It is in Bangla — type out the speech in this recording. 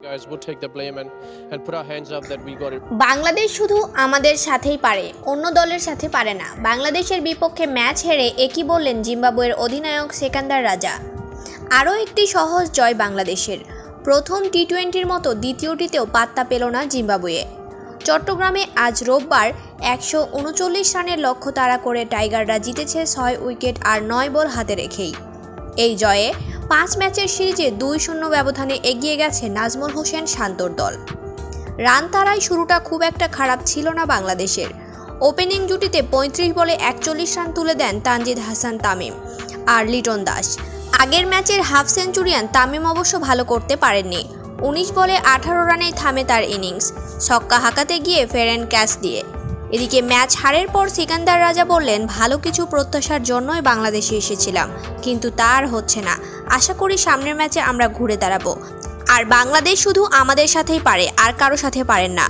guys would take the blame and put our hands up that we got it. Bangladesh শুধু আমাদের সাথেই পারে, অন্য দলের সাথে পারে না। বাংলাদেশের বিপক্ষে ম্যাচ হেরে একই বললেন জিম্বাবুয়ের অধিনায়ক সেকান্দার রাজা। আরও একটি সহজ জয় বাংলাদেশের। প্রথম টি-20-র মতো দ্বিতীয়টিতেও পাত্তা পেল না জিম্বাবুয়ে। চট্টগ্রামে আজ রোববার 139 রানের লক্ষ্য তাড়া করে টাইগাররা জিতেছে 6 উইকেট আর 9 বল হাতে রেখেই। এই জয়ে 5 ম্যাচের সিরিজে 2-0 ব্যবধানে এগিয়ে গেছে নাজমুল হোসেন শান্তর দল। রান তাড়ায় শুরুটা খুব একটা খারাপ ছিল না বাংলাদেশের। ওপেনিং জুটিতে 35 বলে 41 রান তুলে দেন তানজিদ হাসান তামিম আর লিটন দাস। আগের ম্যাচের হাফ সেঞ্চুরিয়ান তামিম অবশ্য ভালো করতে পারেননি। 19 বলে 18 রানেই থামে তার ইনিংস, ছক্কা হাঁকাতে গিয়ে ফেরেন ক্যাচ দিয়ে। এদিকে ম্যাচ হারের পর সিকান্দার রাজা বললেন, ভালো কিছু প্রত্যাশার জন্যই বাংলাদেশে এসেছিলাম, কিন্তু তা আর হচ্ছে না। আশা করি সামনের ম্যাচে আমরা ঘুরে দাঁড়াবো। আর বাংলাদেশ শুধু আমাদের সাথেই পারে, আর কারো সাথে পারেন না।